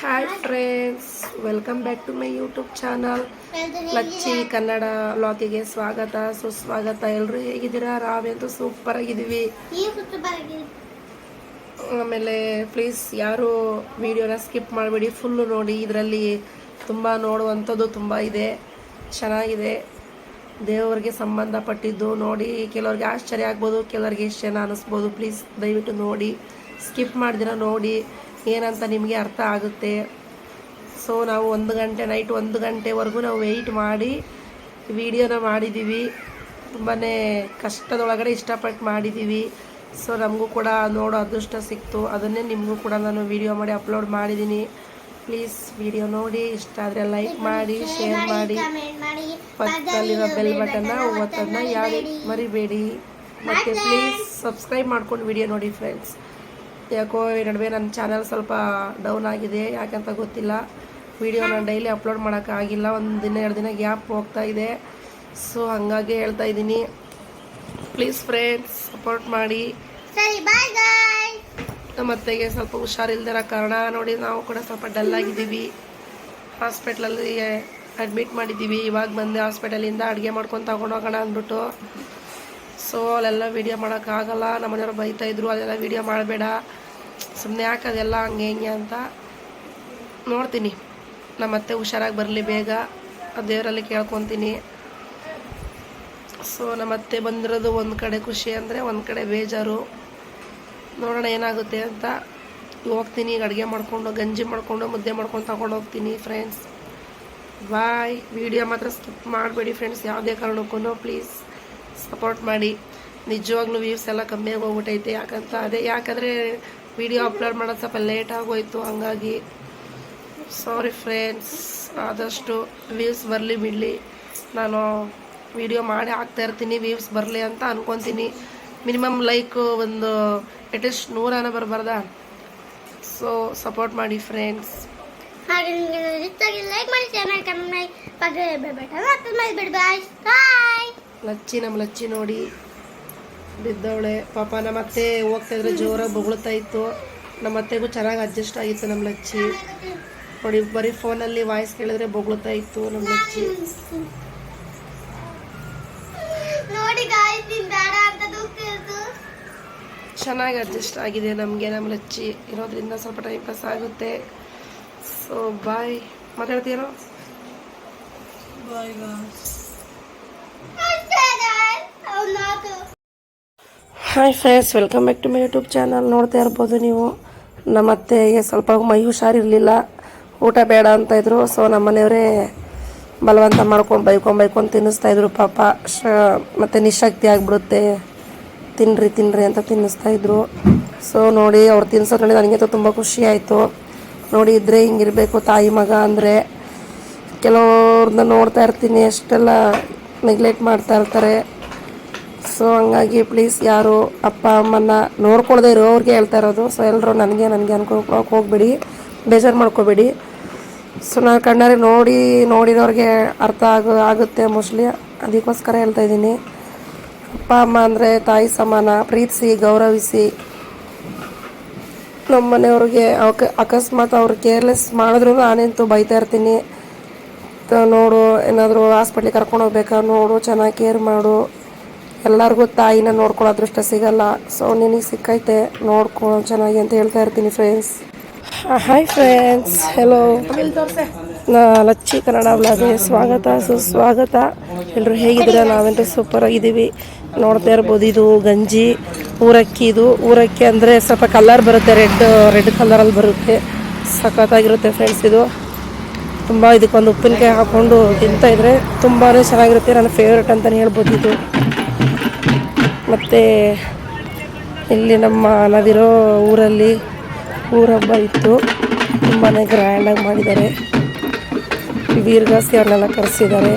Hi friends, welcome back to my YouTube channel Lacchi Kannada ವ್ಲಾಗಿಗೆ ಸ್ವಾಗತ ಸುಸ್ವಾಗತ. ಎಲ್ಲರೂ ಹೇಗಿದ್ದೀರಾ? ನಾವಂತೂ ಸೂಪರ್ ಆಗಿದ್ದೀವಿ. ಆಮೇಲೆ ಪ್ಲೀಸ್ ಯಾರು ವಿಡಿಯೋನ ಸ್ಕಿಪ್ ಮಾಡಬೇಡಿ, ಫುಲ್ಲು ನೋಡಿ. ಇದರಲ್ಲಿ ತುಂಬ ನೋಡುವಂಥದ್ದು ತುಂಬ ಇದೆ, ಚೆನ್ನಾಗಿದೆ. ದೇವರಿಗೆ ಸಂಬಂಧಪಟ್ಟಿದ್ದು ನೋಡಿ. ಕೆಲವ್ರಿಗೆ ಆಶ್ಚರ್ಯ ಆಗ್ಬೋದು, ಕೆಲವರಿಗೆ ಇಷ್ಟ ಜನ ಅನ್ನಿಸ್ಬೋದು. ಪ್ಲೀಸ್ ದಯವಿಟ್ಟು ನೋಡಿ, ಸ್ಕಿಪ್ ಮಾಡಿದಿರ ನೋಡಿ, ಏನಂತ ನಿಮಗೆ ಅರ್ಥ ಆಗುತ್ತೆ. ಸೊ ನಾವು ನೈಟ್ 1 ಗಂಟೆವರೆಗೂ ನಾವು ವೆಯ್ಟ್ ಮಾಡಿ ವಿಡಿಯೋನ ಮಾಡಿದ್ದೀವಿ. ತುಂಬಾ ಕಷ್ಟದೊಳಗಡೆ ಇಷ್ಟಪಟ್ಟು ಮಾಡಿದ್ದೀವಿ. ಸೊ ನಮಗೂ ಕೂಡ ನೋಡೋ ಅದೃಷ್ಟ ಸಿಕ್ತು. ಅದನ್ನೇ ನಿಮಗೂ ಕೂಡ ನಾನು ವಿಡಿಯೋ ಮಾಡಿ ಅಪ್ಲೋಡ್ ಮಾಡಿದ್ದೀನಿ. ಪ್ಲೀಸ್ ವಿಡಿಯೋ ನೋಡಿ, ಇಷ್ಟ ಆದರೆ ಲೈಕ್ ಮಾಡಿ, ಶೇರ್ ಮಾಡಿ, ಪಕ್ಕದಲ್ಲಿರೋ ಬೆಲ್ ಬಟನ್ನ ಒತ್ತೋದನ್ನ ಯಾರು ಮರಿಬೇಡಿ. ಮತ್ತು ಪ್ಲೀಸ್ ಸಬ್ಸ್ಕ್ರೈಬ್ ಮಾಡ್ಕೊಂಡು ವಿಡಿಯೋ ನೋಡಿ ಫ್ರೆಂಡ್ಸ್. ಯಾಕೋ ಈ ನಡುವೆ ನನ್ನ ಚಾನಲ್ ಸ್ವಲ್ಪ ಡೌನ್ ಆಗಿದೆ, ಯಾಕಂತ ಗೊತ್ತಿಲ್ಲ. ವಿಡಿಯೋನ ಡೈಲಿ ಅಪ್ಲೋಡ್ ಮಾಡೋಕ್ಕಾಗಿಲ್ಲ, 1 ದಿನ 2 ದಿನ ಗ್ಯಾಪ್ ಹೋಗ್ತಾ ಇದೆ. ಸೊ ಹಾಗಾಗಿ ಹೇಳ್ತಾ ಇದ್ದೀನಿ, ಪ್ಲೀಸ್ ಫ್ರೆಂಡ್ಸ್ ಸಪೋರ್ಟ್ ಮಾಡಿ. ನಮ್ಮ ಅತ್ತೆಗೆ ಸ್ವಲ್ಪ ಹುಷಾರಿಲ್ದಿರೋ ಕಾರಣ ನೋಡಿ ನಾವು ಕೂಡ ಸ್ವಲ್ಪ ಡಲ್ ಆಗಿದ್ದೀವಿ. ಹಾಸ್ಪಿಟ್ಲಲ್ಲಿ ಅಡ್ಮಿಟ್ ಮಾಡಿದ್ದೀವಿ. ಇವಾಗ ಬಂದೆ ಹಾಸ್ಪಿಟಲಿಂದ. ಅಡುಗೆ ಮಾಡ್ಕೊಂಡು ತಗೊಂಡು ಹೋಗೋಣ ಅಂದ್ಬಿಟ್ಟು. ಸೊ ಅಲ್ಲೆಲ್ಲ ವೀಡಿಯೋ ಮಾಡೋಕ್ಕಾಗಲ್ಲ. ನಮ್ಮ ಮನೆಯವರು ಬೈತಾಯಿದ್ರು, ಅದೆಲ್ಲ ವೀಡಿಯೋ ಮಾಡಬೇಡ, ಸುಮ್ಮನೆ ಯಾಕೆ ಅದೆಲ್ಲ ಹಂಗೆ ಹಿಂಗೆ ಅಂತ. ನೋಡ್ತೀನಿ, ನಮ್ಮ ಅತ್ತೆ ಹುಷಾರಾಗಿ ಬರಲಿ ಬೇಗ, ದೇವರಲ್ಲಿ ಕೇಳ್ಕೊತೀನಿ. ಸೊ ನಮ್ಮ ಅತ್ತೆ ಬಂದಿರೋದು ಒಂದು ಕಡೆ ಖುಷಿ ಅಂದರೆ ಒಂದು ಕಡೆ ಬೇಜಾರು. ನೋಡೋಣ ಏನಾಗುತ್ತೆ ಅಂತ. ಹೋಗ್ತೀನಿ, ಅಡುಗೆ ಮಾಡಿಕೊಂಡು ಗಂಜಿ ಮಾಡಿಕೊಂಡು ಮುದ್ದೆ ಮಾಡ್ಕೊಂಡು ತಗೊಂಡು ಹೋಗ್ತೀನಿ ಫ್ರೆಂಡ್ಸ್. ಬಾಯ್. ವಿಡಿಯೋ ಮಾತ್ರ ಸ್ಕಿಪ್ ಮಾಡಬೇಡಿ ಫ್ರೆಂಡ್ಸ್, ಯಾವುದೇ ಕಾರಣಕ್ಕೂ ಪ್ಲೀಸ್ ಸಪೋರ್ಟ್ ಮಾಡಿ. ನಿಜವಾಗ್ಲೂ ವ್ಯೂಸ್ ಎಲ್ಲ ಕಮ್ಮಿಯಾಗಿ ಹೋಗ್ಬಿಟ್ಟೈತೆ. ಯಾಕಂದರೆ ವಿಡಿಯೋ ಅಪ್ಲೋಡ್ ಮಾಡೋದು ಸ್ವಲ್ಪ ಲೇಟ್ ಆಗೋಯ್ತು, ಹಂಗಾಗಿ ಸಾರಿ ಫ್ರೆಂಡ್ಸ್. ಆದಷ್ಟು ವ್ಯೂಸ್ ಬರಲಿ ಬಿಡಲಿ, ನಾನು ವಿಡಿಯೋ ಮಾಡಿ ಹಾಕ್ತಾಯಿರ್ತೀನಿ. ವ್ಯೂಸ್ ಬರಲಿ ಅಂತ ಅಂದ್ಕೊತೀನಿ. ಮಿನಿಮಮ್ ಲೈಕ್ ಒಂದು ಅಟ್ಲೀಸ್ಟ್ 100 ಬರಬಾರ್ದಾ? ಸೊ ಸಪೋರ್ಟ್ ಮಾಡಿ ಫ್ರೆಂಡ್ಸ್. ನಮ್ಮ ಲಚ್ಚಿ ನೋಡಿ ಬಿದ್ದವಳೆ ಪಾಪ. ನಮ್ಮ ಅತ್ತೆ ಹೋಗ್ತಾಯಿದ್ರೆ ಜೋರಾಗಿ ಬೊಗಳ್ತಾ ಇತ್ತು. ನಮ್ಮ ಅತ್ತೆಗೂ ಚೆನ್ನಾಗಿ ಅಡ್ಜಸ್ಟ್ ಆಗಿತ್ತು ನಮ್ಮ ಲಚ್ಚಿ ನೋಡಿ. ಬರೀ ಫೋನಲ್ಲಿ ವಾಯ್ಸ್ ಕೇಳಿದ್ರೆ ಬೊಗಳ್ತಾ ಇತ್ತು ನಮ್ಮ ಲಚ್ಚಿ. ಚೆನ್ನಾಗಿ ಅಡ್ಜಸ್ಟ್ ಆಗಿದೆ ನಮಗೆ. ನಮ್ಮ ಲಚ್ಚಿ ಇರೋದ್ರಿಂದ ಸ್ವಲ್ಪ ಟೈಮ್ ಪಾಸ್ ಆಗುತ್ತೆ. So bye. ಮಾತಾಡ್ತೀರೋ? Bye. Hi friends, welcome back to my YouTube channel. ನೋಡ್ತಾ ಇರ್ಬೋದು ನೀವು, ನಮ್ಮ ಅತ್ತೆಗೆ ಸ್ವಲ್ಪ ಮೈ ಹುಷಾರಿರಲಿಲ್ಲ, ಊಟ ಬೇಡ ಅಂತ ಇದ್ರು. ಸೊ ನಮ್ಮ ಮನೆಯವರೇ ಬಲವಂತ ಮಾಡ್ಕೊಂಡು ಬೈಕೊಂಡು ತಿನ್ನಿಸ್ತಾಯಿದ್ರು ಪಾಪ. ಮತ್ತು ನಿಶಕ್ತಿ ಆಗಿಬಿಡುತ್ತೆ, ತಿನ್ನಿರಿ ಅಂತ ತಿನ್ನಿಸ್ತಾಯಿದ್ರು. ಸೊ ನೋಡಿ ಅವ್ರು ತಿನ್ಸೋದು ನೋಡಿ ನನಗಂತೂ ತುಂಬ ಖುಷಿ ಆಯಿತು. ನೋಡಿ ಇದ್ದರೆ ಹಿಂಗಿರಬೇಕು ತಾಯಿ ಮಗ ಅಂದರೆ. ಕೆಲವ್ರನ್ನ ನೋಡ್ತಾ ಇರ್ತೀನಿ, ಎಷ್ಟೆಲ್ಲ ನೆಗ್ಲೆಕ್ಟ್ ಮಾಡ್ತಾ ಇರ್ತಾರೆ. ಸೊ ಹಂಗಾಗಿ ಪ್ಲೀಸ್ ಯಾರು ಅಪ್ಪ ಅಮ್ಮನ್ನ ನೋಡ್ಕೊಳ್ದೇ ಇರೋ ಅವ್ರಿಗೆ ಹೇಳ್ತಾ ಇರೋದು. ಸೊ ಎಲ್ಲರೂ ನನಗೆ ಅನ್ಕೊಳಕ್ಕೆ ಹೋಗ್ಬೇಡಿ, ಬೇಜಾರು ಮಾಡ್ಕೋಬೇಡಿ. ಸೊ ನಾನು ಕಣ್ಣಾರೆ ನೋಡಿರೋರಿಗೆ ಅರ್ಥ ಆಗುತ್ತೆ ಮೋಸ್ಟ್ಲಿ, ಅದಕ್ಕೋಸ್ಕರ ಹೇಳ್ತಾ ಇದ್ದೀನಿ. ಅಪ್ಪ ಅಮ್ಮ ಅಂದರೆ ತಾಯಿ ಸಮಾನ, ಪ್ರೀತಿಸಿ ಗೌರವಿಸಿ. ನಮ್ಮ ಮನೆಯವ್ರಿಗೆ ಅಕಸ್ಮಾತ್ ಅವ್ರು ಕೇರ್ಲೆಸ್ ಮಾಡಿದ್ರು ನಾನಂತೂ ಬೈತಾ ಇರ್ತೀನಿ. ನೋಡು, ಏನಾದರೂ ಹಾಸ್ಪಿಟ್ಲಿಗೆ ಕರ್ಕೊಂಡು ಹೋಗ್ಬೇಕಾ ನೋಡು, ಚೆನ್ನಾಗಿ ಕೇರ್ ಮಾಡು. ಎಲ್ಲರಿಗೂ ತಾಯಿನ ನೋಡ್ಕೊಳ್ಳೋ ಅದೃಷ್ಟ ಸಿಗಲ್ಲ. ಸೊ ನಿನಗೆ ಸಿಕ್ಕೈತೆ, ನೋಡ್ಕೊ ಚೆನ್ನಾಗಿ ಅಂತ ಹೇಳ್ತಾ ಇರ್ತೀನಿ friends. Hi friends, hello. Lacchi Kannada ವ್ಲಾಗ್ಗೆ ಸ್ವಾಗತ ಸುಸ್ವಾಗತ. ಎಲ್ಲರೂ ಹೇಗಿದ್ದೀರಾ? ನಾವಂತೂ ಸೂಪರ್ ಆಗಿದ್ದೀವಿ. ನೋಡ್ತಾ ಇರ್ಬೋದು, ಇದು ಗಂಜಿ ಊರಕ್ಕಿ. ಇದು ಊರಕ್ಕಿ ಅಂದರೆ ಸ್ವಲ್ಪ ಕಲರ್ ಬರುತ್ತೆ, ರೆಡ್ ಕಲರಲ್ಲಿ ಬರುತ್ತೆ. ಸಖತ್ತಾಗಿರುತ್ತೆ ಫ್ರೆಂಡ್ಸ್. ಇದು ತುಂಬ, ಇದಕ್ಕೊಂದು ಉಪ್ಪಿನಕಾಯಿ ಹಾಕ್ಕೊಂಡು ತಿಂತಾಯಿದ್ರೆ ತುಂಬಾ ಚೆನ್ನಾಗಿರುತ್ತೆ. ನನ್ನ ಫೇವ್ರೇಟ್ ಅಂತಲೇ ಹೇಳ್ಬೋದು ಇದು. ಮತ್ತು ಇಲ್ಲಿ ನಾವಿರೋ ಊರಲ್ಲಿ ಊರಹಬ್ಬ ಇತ್ತು, ತುಂಬಾ ಗ್ರ್ಯಾಂಡಾಗಿ ಮಾಡಿದ್ದಾರೆ. ವೀರ್ಗಾಸಿ ಅವ್ರನ್ನೆಲ್ಲ ಕರೆಸಿದ್ದಾರೆ.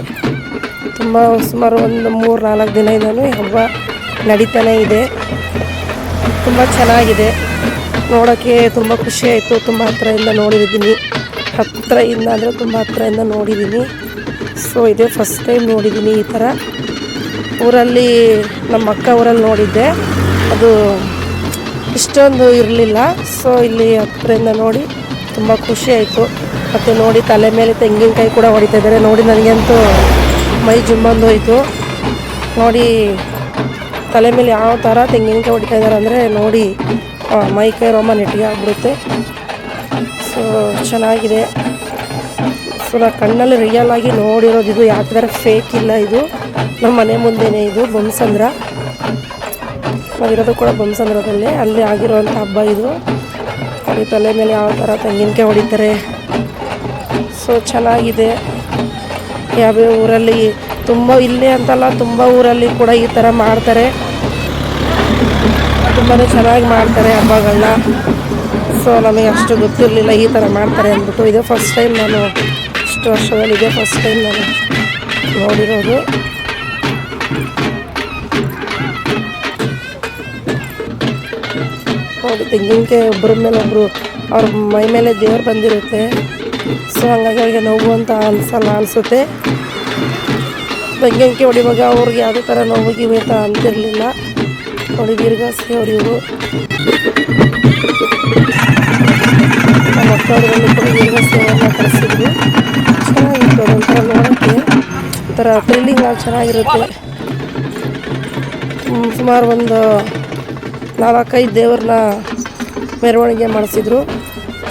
ಸುಮಾರು ಒಂದು 3-4 ದಿನದಿಂದಲೂ ಈ ಹಬ್ಬ ನಡೀತಾನೆ ಇದೆ. ತುಂಬ ಚೆನ್ನಾಗಿದೆ, ನೋಡೋಕ್ಕೆ ತುಂಬ ಖುಷಿ ಆಯಿತು. ತುಂಬ ಹತ್ತಿರದಿಂದ ನೋಡಿದ್ದೀನಿ, ತುಂಬ ಹತ್ತಿರದಿಂದ ನೋಡಿದ್ದೀನಿ. ಸೊ ಇದೇ ಫಸ್ಟ್ ಟೈಮ್ ನೋಡಿದ್ದೀನಿ ಈ ಥರ. ಊರಲ್ಲಿ ನಮ್ಮ ಅಕ್ಕ ಊರಲ್ಲಿ ನೋಡಿದ್ದೆ, ಅದು ಇಷ್ಟೊಂದು ಇರಲಿಲ್ಲ. ಸೊ ಇಲ್ಲಿ ಹತ್ತಿರದಿಂದ ನೋಡಿ ತುಂಬ ಖುಷಿ ಆಯಿತು. ಮತ್ತು ನೋಡಿ ತಲೆ ಮೇಲೆ ತೆಂಗಿನಕಾಯಿ ಕೂಡ ಹೊಡಿತಾ ಇದ್ದಾರೆ. ನೋಡಿ ನನಗಂತೂ ಮೈ ಜುಮ್ಮಂದೋಯ್ತು. ನೋಡಿ ತಲೆ ಮೇಲೆ ಯಾವ ಥರ ತೆಂಗಿನಕಾಯಿ ಹೊಡಿತಾ ಇದ್ದಾರೆ ಅಂದರೆ ನೋಡಿ ಮೈ ಕೈ ರೋಮ ನೆಟ್ಟಿಗೆ ಆಗ್ಬಿಡುತ್ತೆ. ಸೊ ಚೆನ್ನಾಗಿದೆ. ಸೊ ನಾನು ಕಣ್ಣಲ್ಲಿ ರಿಯಲ್ ಆಗಿ ನೋಡಿರೋದು ಇದು, ಯಾವ ಥರ ಫೇಕ್ ಇಲ್ಲ. ಇದು ನಮ್ಮ ಮನೆ ಮುಂದೆನೇ, ಇದು ಬೊಮ್ಮಸಂದ್ರ. ನಾವಿರೋದು ಕೂಡ ಬೊಮ್ಮಸಂದ್ರದಲ್ಲೇ, ಅಲ್ಲಿ ಆಗಿರೋವಂಥ ಹಬ್ಬ ಇದು. ನೋಡಿ ತಲೆ ಮೇಲೆ ಯಾವ ಥರ ತೆಂಗಿನಕಾಯಿ ಹೊಡಿತಾರೆ. ಸೊ ಚೆನ್ನಾಗಿದೆ. ಯಾವ್ಯಾವ ಊರಲ್ಲಿ ತುಂಬ, ಇಲ್ಲೇ ಅಂತಲ್ಲ ತುಂಬ ಊರಲ್ಲಿ ಕೂಡ ಈ ಥರ ಮಾಡ್ತಾರೆ. ತುಂಬಾ ಚೆನ್ನಾಗಿ ಮಾಡ್ತಾರೆ ಹಬ್ಬಗಳನ್ನ. ಸೊ ನಮಗೆ ಅಷ್ಟು ಗೊತ್ತಿರಲಿಲ್ಲ ಈ ಥರ ಮಾಡ್ತಾರೆ ಅಂದ್ಬಿಟ್ಟು. ಇದೇ ಫಸ್ಟ್ ಟೈಮ್ ನಾನು ಇಷ್ಟು ವರ್ಷದಲ್ಲಿ ಇದೇ ಫಸ್ಟ್ ಟೈಮ್ ನಾನು ನೋಡಿರೋದು. ನೋಡಿ ತೆಂಗಿನಕಾಯಿ ಒಬ್ಬರ ಮೇಲೆ ಒಬ್ಬರು ಅವ್ರ ಮೈ ಮೇಲೆ ದೇವ್ರು ಬಂದಿರುತ್ತೆ. ಸೊ ಹಾಗಾಗಿ ಅವ್ರಿಗೆ ನೋವು ಅಂತ ಅನಿಸುತ್ತೆ. ತೆಂಗಿನಕಾಯಿ ಹೊಡಿವಾಗ ಅವ್ರಿಗೆ ಯಾವುದೇ ಥರ ನೋವಿಗೆ ಅಂತ ಅಂತಿರಲಿಲ್ಲ. ನೋಡಿ ವೀರಗಾಸೆ ಅವ್ರು ಇವರು. ನಮ್ಮ ಮಕ್ಕಳಲ್ಲಿ ಕೂಡ ವೀರಗಾಸೆಯನ್ನು ಕಳಿಸಿದ್ರು. ಚೆನ್ನಾಗಿತ್ತು, ಅದೊಂಥರ ನೋಡೋಕ್ಕೆ ಒಂಥರ ಥ್ರಿಲ್ಲಿಂಗ್ ಆಗಿ ಚೆನ್ನಾಗಿರುತ್ತೆ. ಸುಮಾರು ಒಂದು 4-5 ದೇವ್ರನ್ನ ಮೆರವಣಿಗೆ ಮಾಡಿಸಿದ್ರು.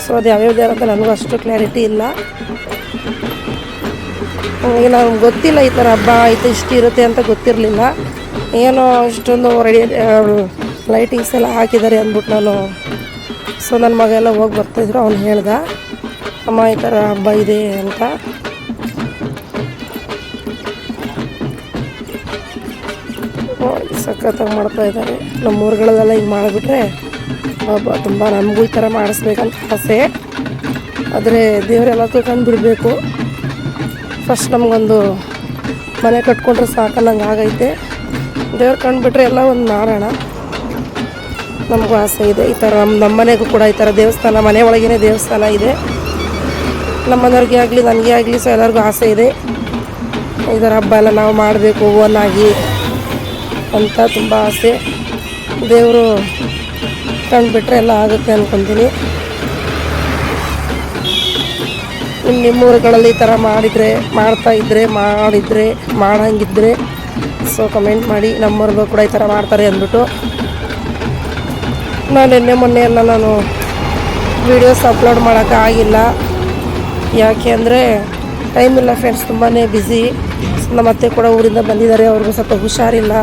ಸೊ ಅದು ಯಾವ್ಯಾವ ದೇವ್ರ ಅಂತ ನನಗೂ ಅಷ್ಟು ಕ್ಲಾರಿಟಿ ಇಲ್ಲ. ಈಗ ನನಗೆ ಗೊತ್ತಿಲ್ಲ ಈ ಥರ ಹಬ್ಬ ಆಯಿತು ಇಷ್ಟು ಇರುತ್ತೆ ಅಂತ ಗೊತ್ತಿರಲಿಲ್ಲ. ಏನೋ ಇಷ್ಟೊಂದು ರೆಡಿ ಲೈಟಿಂಗ್ಸ್ ಎಲ್ಲ ಹಾಕಿದ್ದಾರೆ ಅಂದ್ಬಿಟ್ಟು ನಾನು, ಸೊ ನನ್ನ ಮಗ ಎಲ್ಲ ಹೋಗಿ ಬರ್ತಾಯಿದ್ರು. ಅವ್ನು ಹೇಳ್ದ ಅಮ್ಮ ಈ ಥರ ಹಬ್ಬ ಇದೆ ಅಂತ. ಸಖತ್ತಾಗಿ ಮಾಡ್ತಾಯಿದ್ದಾರೆ. ನಮ್ಮ ಊರುಗಳಲ್ಲೆಲ್ಲ ಹಿಂಗೆ ಮಾಡಿಬಿಟ್ರೆ ಹಬ್ಬ ತುಂಬ ನಮಗೂ ಈ ಥರ ಮಾಡಿಸ್ಬೇಕಂತ ಆಸೆ. ಆದರೆ ದೇವರೆಲ್ಲ ತಿಳ್ಕೊಂಡು ಬಿಡಬೇಕು. ಫಸ್ಟ್ ನಮಗೊಂದು ಮನೆ ಕಟ್ಕೊಂಡ್ರೆ ಸಾಕನ್ನಂಗೆ ಆಗೈತೆ. ದೇವ್ರು ಕಂಡುಬಿಟ್ರೆ ಎಲ್ಲ ಒಂದು ಮಾಡೋಣ. ನಮಗೂ ಆಸೆ ಇದೆ ಈ ಥರ. ನಮ್ಮ ಮನೆಗೂ ಕೂಡ ಈ ಥರ ದೇವಸ್ಥಾನ, ಮನೆ ಒಳಗೇ ದೇವಸ್ಥಾನ ಇದೆ. ನಮ್ಮ ಮನೆಯವ್ರಿಗೆ ಆಗಲಿ ನನಗೆ ಆಗಲಿ ಸೊ ಎಲ್ಲರಿಗೂ ಆಸೆ ಇದೆ ಈ ಥರ ಹಬ್ಬ ಎಲ್ಲ ನಾವು ಮಾಡಬೇಕು ಓನಾಗಿ ಅಂತ ತುಂಬ ಆಸೆ. ದೇವರು ಕಂಡುಬಿಟ್ರೆ ಎಲ್ಲ ಆಗುತ್ತೆ ಅಂದ್ಕೊತೀನಿ. ನಿಮ್ಮೂರುಗಳಲ್ಲಿ ಈ ಥರ ಮಾಡಂಗಿದ್ರೆ ಸೊ ಕಮೆಂಟ್ ಮಾಡಿ. ನಮ್ಮೂರಿಗೂ ಕೂಡ ಈ ಥರ ಮಾಡ್ತಾರೆ ಅಂದ್ಬಿಟ್ಟು. ನಾನು ಮೊನ್ನೆ ಎಲ್ಲ ನಾನು ವೀಡಿಯೋಸ್ ಅಪ್ಲೋಡ್ ಮಾಡೋಕ್ಕಾಗಿಲ್ಲ. ಯಾಕೆ ಅಂದರೆ ಟೈಮ್ ಇಲ್ಲ ಫ್ರೆಂಡ್ಸ್, ತುಂಬಾ ಬ್ಯುಸಿ. ನಮ್ಮ ಅತ್ತೆ ಕೂಡ ಊರಿಂದ ಬಂದಿದ್ದಾರೆ, ಅವ್ರಿಗೂ ಸ್ವಲ್ಪ ಹುಷಾರಿಲ್ಲ.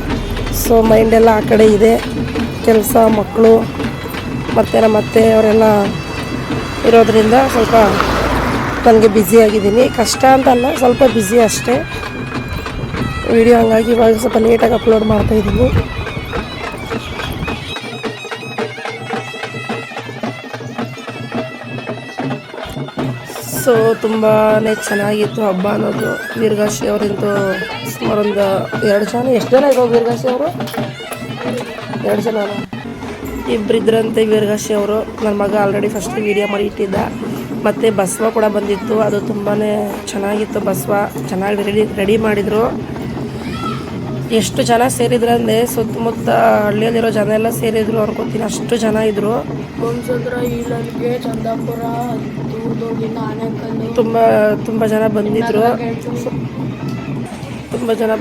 ಸೊ ಮೈಂಡೆಲ್ಲ ಆ ಕಡೆ ಇದೆ, ಕೆಲಸ, ಮಕ್ಕಳು ಮತ್ತು ನಮ್ಮ ಅತ್ತೆ ಅವರೆಲ್ಲ ಇರೋದರಿಂದ ಸ್ವಲ್ಪ ನನಗೆ ಬ್ಯುಸಿಯಾಗಿದ್ದೀನಿ. ಕಷ್ಟ ಅಂತಲ್ಲ, ಸ್ವಲ್ಪ ಬ್ಯುಸಿ ಅಷ್ಟೇ ವಿಡಿಯೋ. ಹಂಗಾಗಿ ಇವಾಗ ಸ್ವಲ್ಪ ಲೇಟಾಗಿ ಅಪ್ಲೋಡ್ ಮಾಡ್ತಾಯಿದ್ದೀನಿ. ಸೊ ತುಂಬಾ ಚೆನ್ನಾಗಿತ್ತು ಹಬ್ಬ ಅನ್ನೋದು. ವೀರಗಾಸೆ ಅವರಿಂದು ಸುಮಾರು ಒಂದು 2 ಜನ, ಎಷ್ಟು ಜನ ಇರೋ ವೀರಗಾಸೆ ಅವರು? 2 ಜನ, ಇಬ್ಬರಿದ್ರಂತೆ ವೀರಗಾಸೆ ಅವರು. ನನ್ನ ಮಗ ಆಲ್ರೆಡಿ ಫಸ್ಟ್ ವೀಡಿಯೋ ಮಾಡಿ ಇಟ್ಟಿದ್ದ. ಮತ್ತು ಬಸವ ಕೂಡ ಬಂದಿತ್ತು, ಅದು ತುಂಬಾ ಚೆನ್ನಾಗಿತ್ತು. ಬಸವ ಚೆನ್ನಾಗಿ ರೆಡಿ ಮಾಡಿದರು. ಎಷ್ಟು ಜನ ಸೇರಿದ್ರಂದರೆ ಸುತ್ತಮುತ್ತ ಹಳ್ಳಿಯಲ್ಲಿರೋ ಜನ ಎಲ್ಲ ಸೇರಿದ್ರು ಅನ್ಕೋತೀನಿ, ಅಷ್ಟು ಜನ ಇದ್ದರು. ಬೊಮ್ಮಸಂದ್ರ, ಈಲನ್ಗೆ, ಚಂದಾಪುರ, ದೂರದೂರದಿಂದ ಆನೆಕಲ್ಲು ತುಂಬ ಜನ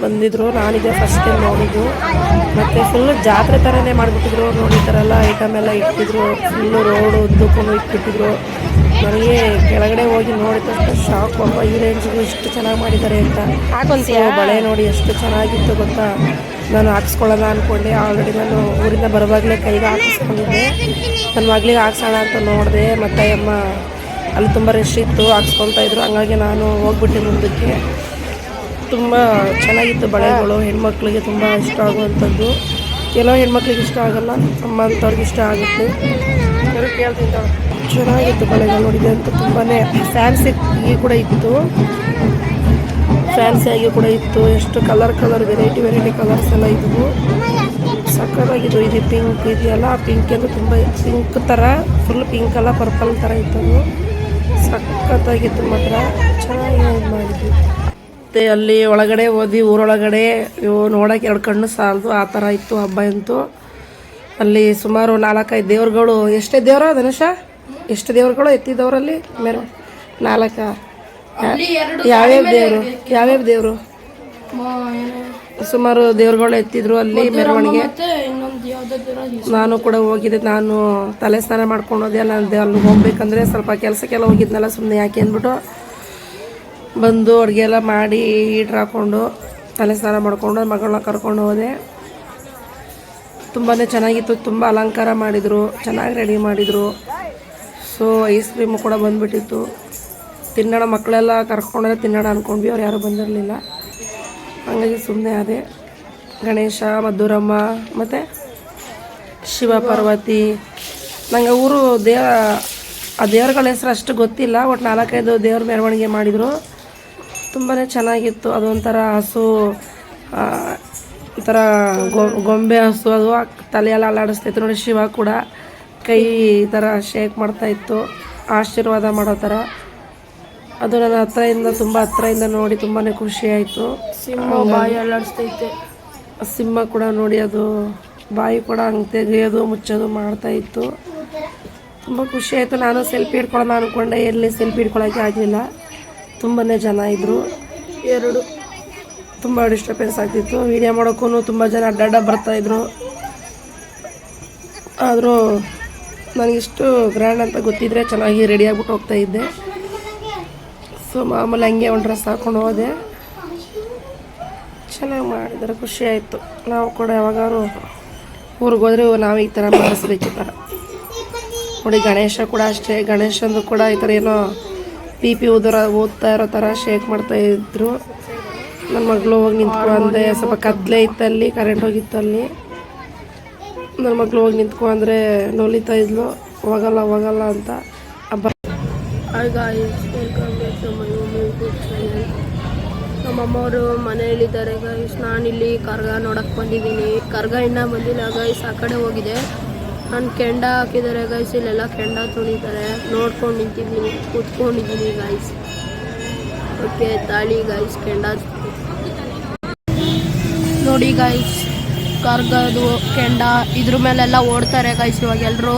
ಬಂದಿದ್ದರು. ನಾನಿದೆ ಫಸ್ಟ್ ಟೈಮ್ ನೋಡಿದ್ದು. ಮತ್ತು ಫುಲ್ಲು ಜಾತ್ರೆ ಥರನೇ ಮಾಡಿಬಿಟ್ಟಿದ್ರು. ನೋಡಿ ಈ ಥರ ಎಲ್ಲ ಐಟಮ್ ಎಲ್ಲ ಇಟ್ಟಿದ್ರು. ಫುಲ್ಲು ರೋಡು ಉದ್ದಕ್ಕೂ ಇಟ್ಬಿಟ್ಟಿದ್ರು. ನನಗೆ ಕೆಳಗಡೆ ಹೋಗಿ ನೋಡಿದ ತಕ್ಷಣ ಶಾಕ್. ಪಾಪ ಈ ರೇಂಜ್ಗೂ ಇಷ್ಟು ಚೆನ್ನಾಗಿ ಮಾಡಿದ್ದಾರೆ ಅಂತ. ಬಳೆ ನೋಡಿ ಎಷ್ಟು ಚೆನ್ನಾಗಿತ್ತು ಗೊತ್ತಾ. ನಾನು ಹಾಕ್ಸ್ಕೊಳ್ಳೋಣ ಅಂದ್ಕೊಂಡೆ. ಆಲ್ರೆಡಿ ನಾನು ಊರಿಂದ ಬರುವಾಗಲೇ ಕೈಗೆ ಹಾಕಿಸ್ಕೊಂಡಿದ್ದೆ. ನನ್ನ ಮಗಳಿಗೆ ಹಾಕ್ಸೋಣ ಅಂತ ನೋಡಿದೆ. ಮತ್ತು ಅಮ್ಮ ಅಲ್ಲಿ ತುಂಬ ರಶ್ ಇತ್ತು, ಹಾಕ್ಸ್ಕೊತಾ ಇದ್ರು. ಹಂಗಾಗಿ ನಾನು ಹೋಗ್ಬಿಟ್ಟೆ ಮುಂದಕ್ಕೆ. ತುಂಬ ಚೆನ್ನಾಗಿತ್ತು ಬಳೆಗಳು. ಹೆಣ್ಮಕ್ಳಿಗೆ ತುಂಬ ಇಷ್ಟ ಆಗುವಂಥದ್ದು. ಕೆಲವು ಹೆಣ್ಮಕ್ಳಿಗೆ ಇಷ್ಟ ಆಗಲ್ಲ, ಅಮ್ಮ ಅಂಥವ್ರಿಗೆ ಇಷ್ಟ ಆಗುತ್ತೆ. ಕೇಳ್ತಿದ್ದ ಚೆನ್ನಾಗಿತ್ತು ಬಳೆಗಳು ನೋಡಿದೆ ಅಂತ. ತುಂಬಾ ಫ್ಯಾನ್ಸಿಯಾಗಿ ಕೂಡ ಇತ್ತು. ಎಷ್ಟು ಕಲರ್ ವೆರೈಟಿ ಕಲರ್ಸ್ ಎಲ್ಲ ಇದ್ವು. ಸಕ್ಕತ್ತಾಗಿದ್ದು. ಇದು ಪಿಂಕ್ ಇದೆಯಲ್ಲ, ಪಿಂಕ್ ಅಂದರೆ ತುಂಬ ಪಿಂಕ್ ಥರ, ಫುಲ್ ಪಿಂಕ್ ಅಲ್ಲ, ಪರ್ಪಲ್ ಥರ ಇತ್ತು. ಸಕ್ಕತ್ತಾಗಿತ್ತು ಮಾತ್ರ, ಚೆನ್ನಾಗಿ ಇದು ಮಾಡಿದ್ವಿ. ಮತ್ತು ಅಲ್ಲಿ ಒಳಗಡೆ ಹೋದ್ವಿ, ಊರೊಳಗಡೆ ನೋಡೋಕೆ 2 ಕಣ್ಣು ಸಾಲದು ಆ ಥರ ಇತ್ತು ಹಬ್ಬ ಅಂತೂ. ಅಲ್ಲಿ ಸುಮಾರು 4-5 ದೇವ್ರುಗಳು. ಎಷ್ಟೇ ದೇವ್ರ ಧನುಷ? ಎಷ್ಟು ದೇವ್ರುಗಳು ಎತ್ತಿದವರಲ್ಲಿ ಮೆರವ 4 ಅಲ್ಲಿ 2 ಯಾವ್ಯಾವ ದೇವರು ಸುಮಾರು ದೇವ್ರುಗಳು ಎತ್ತಿದ್ರು ಅಲ್ಲಿ ಮೆರವಣಿಗೆ. ಮತ್ತೆ ಇನ್ನೊಂದು ಯಾವುದೋ ದೇವ್ರ ನಾನು ಕೂಡ ಹೋಗಿದ್ದೆ. ನಾನು ತಲೆ ಸ್ನಾನ ಮಾಡ್ಕೊಂಡು ಹೋದೆ. ನಾನು ಅಲ್ಲಿ ಹೋಗ್ಬೇಕಂದ್ರೆ ಸ್ವಲ್ಪ ಕೆಲಸಕ್ಕೆಲ್ಲ ಹೋಗಿದ್ನಲ್ಲ, ಸುಮ್ಮನೆ ಯಾಕೆ ಅಂದ್ಬಿಟ್ಟು ಬಂದು ಅಡುಗೆ ಎಲ್ಲ ಮಾಡಿ ಹೀಟ್ರ್ ಹಾಕ್ಕೊಂಡು ತಲೆ ಸ್ನಾನ ಮಾಡ್ಕೊಂಡು ಮಗಳನ್ನ ಕರ್ಕೊಂಡು ಹೋದೆ. ತುಂಬಾ ಚೆನ್ನಾಗಿತ್ತು. ತುಂಬ ಅಲಂಕಾರ ಮಾಡಿದರು, ಚೆನ್ನಾಗಿ ರೆಡಿ ಮಾಡಿದರು. ಸೊ ಐಸ್ ಕ್ರೀಮು ಕೂಡ ಬಂದುಬಿಟ್ಟಿತ್ತು. ತಿನ್ನೋಣ, ಮಕ್ಕಳೆಲ್ಲ ಕರ್ಕೊಂಡ್ರೆ ತಿನ್ನೋಣ ಅಂದ್ಕೊಂಡ್ವಿ. ಅವ್ರು ಯಾರೂ ಬಂದಿರಲಿಲ್ಲ, ಹಾಗಾಗಿ ಸುಮ್ಮನೆ ಅದೇ. ಗಣೇಶ, ಮಧುರಮ್ಮ ಮತ್ತು ಶಿವ ಪಾರ್ವತಿ. ನಂಗೆ ಊರು ಆ ದೇವ್ರಗಳ ಹೆಸರು ಅಷ್ಟು ಗೊತ್ತಿಲ್ಲ. ಒಟ್ಟು 4-5 ದೇವ್ರ ಮೆರವಣಿಗೆ ಮಾಡಿದರು. ತುಂಬಾ ಚೆನ್ನಾಗಿತ್ತು. ಅದೊಂಥರ ಹಸು, ಒಂಥರ ಗೊಂಬೆ ಹಸು, ಅದು ತಲೆಯೆಲ್ಲ ಅಲ್ಲಾಡಿಸ್ತಾಯಿತ್ತು ನೋಡಿ. ಶಿವ ಕೂಡ ಕೈ ಈ ಥರ ಶೇಕ್ ಮಾಡ್ತಾಯಿತ್ತು, ಆಶೀರ್ವಾದ ಮಾಡೋ ಥರ. ಅದು ನನ್ನ ತುಂಬ ಹತ್ರದಿಂದ ನೋಡಿ ತುಂಬಾ ಖುಷಿ ಆಯಿತು. ಸಿಂಹ ಬಾಯಿ ಅಲ್ಲಾಡಿಸ್ತೈತೆ. ಸಿಂಹ ಕೂಡ ನೋಡಿ, ಅದು ಬಾಯಿ ಕೂಡ ಹಂಗೆ ತೆಗೆಯೋದು ಮುಚ್ಚೋದು ಮಾಡ್ತಾಯಿತ್ತು. ತುಂಬ ಖುಷಿ ಆಯಿತು. ನಾನು ಸೆಲ್ಫಿ ಹಿಡ್ಕೊಳ್ಳೋಣ ಅಂದ್ಕೊಂಡೆ, ಎಲ್ಲಿ ಸೆಲ್ಫಿ ಹಿಡ್ಕೊಳ್ಳೋಕ್ಕೆ ಆಗಲಿಲ್ಲ. ತುಂಬಾ ಜನ ಇದ್ದರು. ತುಂಬ ಡಿಸ್ಟರ್ಬೆನ್ಸ್ ಆಗ್ತಿತ್ತು. ವೀಡಿಯೋ ಮಾಡೋಕ್ಕೂ ತುಂಬ ಜನ ಅಡ್ಡಾಡ ಬರ್ತಾಯಿದ್ರು. ಆದರೂ ನನಗಿಷ್ಟು ಗ್ರ್ಯಾಂಡ್ ಅಂತ ಗೊತ್ತಿದ್ದರೆ ಚೆನ್ನಾಗಿ ರೆಡಿ ಆಗ್ಬಿಟ್ಟು ಹೋಗ್ತಾಯಿದ್ದೆ. ಸೊ ಮಾಮೂಲಿ ಹಂಗೆ ಒಂದು ಡ್ರೆಸ್ ಹಾಕ್ಕೊಂಡು ಹೋದೆ. ಚೆನ್ನಾಗಿ ಮಾಡಿದ್ದಾರೆ, ಖುಷಿ ಆಯಿತು. ನಾವು ಕೂಡ ಯಾವಾಗಾದ್ರು ಊರಿಗೆ ಹೋದರೆ ನಾವು ಈ ಥರ ಮಾಡಿಸ್ಬೇಕು. ಈ ಥರ ನೋಡಿ. ಗಣೇಶ ಕೂಡ ಅಷ್ಟೇ. ಗಣೇಶಂದು ಕೂಡ ಈ ಥರ ಏನೋ ಪಿ ಓದ್ತಾ ಇರೋ ಥರ ಶೇಕ್ ಮಾಡ್ತಾಯಿದ್ರು. ನನ್ನ ಮಗಳು ಹೋಗಿ ನಿಂತ್ಕೊಂಡೆ. ಸ್ವಲ್ಪ ಕತ್ಲೆ ಇತ್ತಲ್ಲಿ, ಕರೆಂಟ್ ಹೋಗಿತ್ತಲ್ಲಿ. ನನ್ನ ಮಗಳು ಹೋಗಿ ನಿಂತ್ಕೊಂಡ್ರೆ ನೋಲಿತಾ ಇದ್ಲು, ಹೋಗಲ್ಲ ಅಂತ. Hi guys, welcome back to my YouTube channel. ನಮ್ಮಮ್ಮವರು ಮನೆಯಲ್ಲಿದ್ದಾರೆ ಗೈಸ್. ನಾನಿಲ್ಲಿ ಕರ್ಗ ನೋಡಕ್ಕೆ ಬಂದಿದ್ದೀನಿ. ಕರ್ಗ ಇನ್ನೂ ಬಂದಿಲ್ಲ ಗೈಸ್, ಆ ಕಡೆ ಹೋಗಿದೆ. ನಾನು ಕೆಂಡ ಹಾಕಿದ್ದಾರೆ ಗೈಸ್. ಇಲ್ಲೆಲ್ಲ ಕೆಂಡ ತುಳಿತಾರೆ, ನೋಡ್ಕೊಂಡು ನಿಂತಿದ್ದೀನಿ, ಕೂತ್ಕೊಂಡಿದ್ದೀನಿ ಗೈಸ್. ಓಕೆ, ತಾಳಿ ಗೈಸ್ ಕೆಂಡ ನೋಡಿ ಗೈಸ್. ಕರ್ಗದು ಕೆಂಡ ಇದ್ರ ಮೇಲೆಲ್ಲ ಓಡ್ತಾರೆ ಗೈಸ್. ಇವಾಗ ಎಲ್ಲರೂ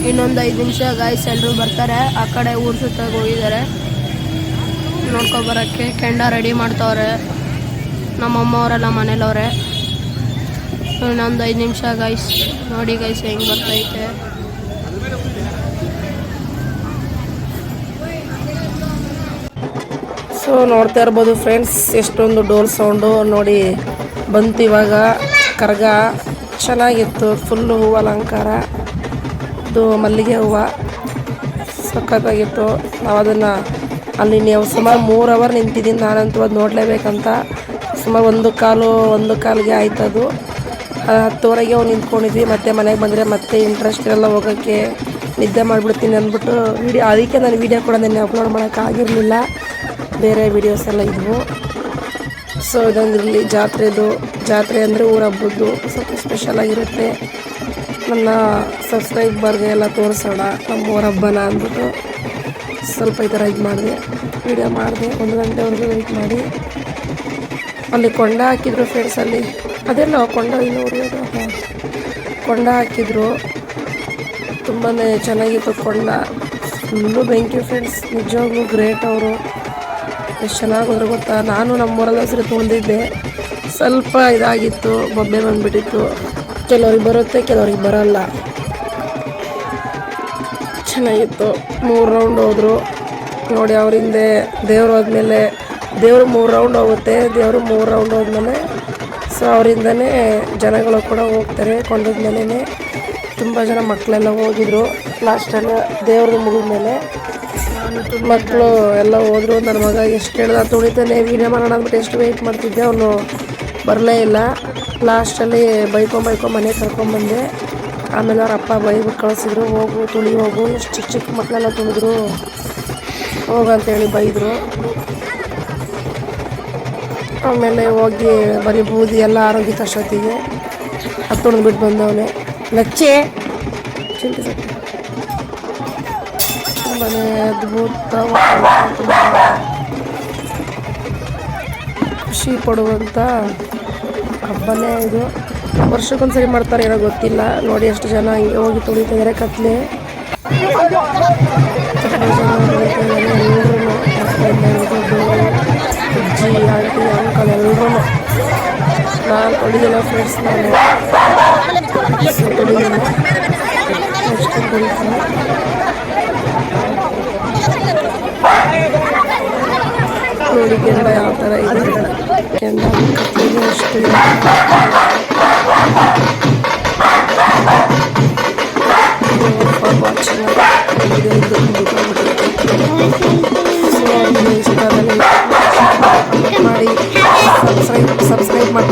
ಇನ್ನೊಂದು 5 ನಿಮಿಷ ಗೈಸ್ ಎಲ್ಲರೂ ಬರ್ತಾರೆ. ಆ ಕಡೆ ಊರು ಸುತ್ತಾಗಿ ಹೋಗಿದ್ದಾರೆ ನೋಡ್ಕೊಬರೋಕ್ಕೆ. ಕೆಂಡ ರೆಡಿ ಮಾಡ್ತವ್ರೆ ನಮ್ಮಮ್ಮವರೆಲ್ಲ ಮನೇಲವ್ರೆ. ಇನ್ನೊಂದು 5 ನಿಮಿಷ ಗೈಸ್. ನೋಡಿ ಗೈಸ್ ಹೆಂಗೆ ಬರ್ತೈತೆ. ಸೊ ನೋಡ್ತಾ ಇರ್ಬೋದು ಫ್ರೆಂಡ್ಸ್, ಎಷ್ಟೊಂದು ಡೋಲ್ ಸೌಂಡು ನೋಡಿ ಬಂತು ಇವಾಗ. ಕರ್ಗ ಚೆನ್ನಾಗಿತ್ತು, ಫುಲ್ಲು ಹೂವು ಅಲಂಕಾರ. ಅದು ಮಲ್ಲಿಗೆ ಹೂವು ಸಖತ್ತಾಗಿತ್ತು. ನಾವು ಅದನ್ನು ಅಲ್ಲಿ ನೀವು ಸುಮಾರು 3 ಅವರ್ ನಿಂತಿದ್ದೀನಿ ನಾನಂತೂ. ಅದು ನೋಡಲೇಬೇಕಂತ ಸುಮಾರು 1 ಕಾಲಿಗೆ ಆಯ್ತು. ಅದು 10ವರೆಗೆ ಹೋಗಿ ನಿಂತ್ಕೊಂಡಿದ್ವಿ. ಮತ್ತೆ ಮನೆಗೆ ಬಂದರೆ ಮತ್ತೆ ಇಂಟ್ರೆಸ್ಟ್ ಇರಲ್ಲ ಹೋಗೋಕ್ಕೆ, ನಿದ್ದೆ ಮಾಡಿಬಿಡ್ತೀನಿ ಅಂದ್ಬಿಟ್ಟು ಅದಕ್ಕೆ ನಾನು ವೀಡಿಯೋ ಕೂಡ ನೆನ್ನೆ ಅಪ್ಲೋಡ್ ಮಾಡೋಕ್ಕಾಗಿರಲಿಲ್ಲ. ಬೇರೆ ವೀಡಿಯೋಸ್ ಎಲ್ಲ ಇದ್ವು. ಸೊ ಇದೊಂದಿರಲಿ ಜಾತ್ರೆ ಅಂದರೆ ಊರ ಹಬ್ಬದ್ದು ಸ್ವಲ್ಪ ಸ್ಪೆಷಲಾಗಿರುತ್ತೆ. ನನ್ನ ಸಬ್ಸ್ಕ್ರೈಬರ್ಗೆ ಎಲ್ಲ ತೋರಿಸೋಣ ನಮ್ಮ ಊರ ಹಬ್ಬನ ಅಂದ್ಬಿಟ್ಟು ಸ್ವಲ್ಪ ಈ ಥರ ಇದು ಮಾಡಿದೆ, ವೀಡಿಯೋ ಮಾಡಿದೆ. 1 ಗಂಟೆವರೆಗೂ ವೆಯ್ಟ್ ಮಾಡಿ ಅಲ್ಲಿ ಕೊಂಡ ಹಾಕಿದ್ರು ಫ್ರೆಂಡ್ಸ್. ಅಲ್ಲಿ ಅದೆಲ್ಲ ಕೊಂಡ ಕೊಂಡ ಹಾಕಿದ್ರು. ತುಂಬಾ ಚೆನ್ನಾಗಿತ್ತು ಕೊಂಡ. ಫುಲ್ಲು ಬೆಂಕಿ ಫ್ರೆಂಡ್ಸ್, ನಿಜವಾಗ್ಲೂ ಗ್ರೇಟ್ ಅವರು. ಎಷ್ಟು ಚೆನ್ನಾಗಿ ಹೋದ್ರೆ ಗೊತ್ತಾ. ನಾನು ನಮ್ಮೂರಲ್ಲಿ ಹೆಸರು ತುಳಿದಿದ್ದೆ, ಸ್ವಲ್ಪ ಇದಾಗಿತ್ತು, ಬೊಬ್ಬೆ ಬಂದುಬಿಟ್ಟಿತ್ತು. ಕೆಲವ್ರಿಗೆ ಬರುತ್ತೆ, ಕೆಲವ್ರಿಗೆ ಬರೋಲ್ಲ. ಚೆನ್ನಾಗಿತ್ತು. 3 ರೌಂಡ್ ಹೋದರು ನೋಡಿ. ಅವರಿಂದೆ ದೇವ್ರು ಹೋದ್ಮೇಲೆ, ದೇವರು 3 ರೌಂಡ್ ಹೋಗುತ್ತೆ. ದೇವರು 3 ರೌಂಡ್ ಹೋದ್ಮೇಲೆ ಸೊ ಅವರಿಂದನೇ ಜನಗಳು ಕೂಡ ಹೋಗ್ತಾರೆ. ಕೊಂಡದ್ಮೇಲೆ ತುಂಬ ಜನ ಮಕ್ಕಳೆಲ್ಲ ಹೋಗಿದ್ರು. ಲಾಸ್ಟಲ್ಲಿ ದೇವ್ರದ್ದು ಮುಗಿದ್ಮೇಲೆ ಮಕ್ಕಳು ಎಲ್ಲ ಹೋದರು. ನನ್ನ ಮಗ ಎಷ್ಟು ಹೇಳ್ದ ತುಳಿತಾನೆ, ವೀಡಿಯೋ ಮಾಡೋಣ ಅಂದ್ಬಿಟ್ಟು ಎಷ್ಟು ವೆಯ್ಟ್ ಮಾಡ್ತಿದ್ದೆ, ಅವನು ಬರಲೇ ಇಲ್ಲ. ಲಾಸ್ಟಲ್ಲಿ ಬೈಕೊಂಡು ಮನೆಗೆ ಕರ್ಕೊಂಡ್ಬಂದೆ. ಆಮೇಲೆ ಅವ್ರ ಅಪ್ಪ ಬೈಬಿಟ್ಟು ಕಳಿಸಿದ್ರು, ಹೋಗು ತುಳಿ ಹೋಗು, ಎಷ್ಟು ಚಿಕ್ಕ ಮಕ್ಕಳೆಲ್ಲ ತುಳಿದ್ರು, ಹೋಗಂತೇಳಿ ಬೈದರು. ಆಮೇಲೆ ಹೋಗಿ ಬರೀ ಬೂದಿ ಎಲ್ಲ ಆರೋಗ್ಯ ಅಷ್ಟೊತ್ತಿಗೆ ತುಳಿದ್ಬಿಟ್ಟು ಬಂದವನೇ ಲಚ್ಚೆ ಚಿಂತೆ ಸತ್ತಿ. ತುಂಬಾ ಅದ್ಭುತ, ಖುಷಿ ಪಡುವಂಥ ಹಬ್ಬನೇ ಇದು. ವರ್ಷಕ್ಕೊಂದ್ಸರಿ ಮಾಡ್ತಾರೆ ಏನೋ ಗೊತ್ತಿಲ್ಲ. ನೋಡಿ ಎಷ್ಟು ಜನ ಹಿಂಗೆ ಹೋಗಿ ತುಳಿತಿದ್ದಾರೆ. ಕತ್ಲೆ ಅಜ್ಜಿ ಆಂಟಿ ಅಂಕಲ್ ಎಲ್ಲರೂ ನಾನು ತೊಳಿದಿಲ್ಲ ಫ್ರೆಂಡ್ಸ್. ನಾನು ತೊಳಿದಿಲ್ಲ ನೆಕ್ಸ್ಟ್ ತೊಳಿತೀನಿ. ನೋಡಿ ಕೆಂಡ ಯಾವ ಥರ ಇದೆ. ಕೆಂಡ ಕತ್ತಿಗೆ ಅಷ್ಟು ಫಾರ್ ವಾಚಿಂಗ್. ಇದು ಇಷ್ಟ ಮಾಡಿ ಸಬ್ಸ್ಕ್ರೈಬ್ ಮಾಡಿ.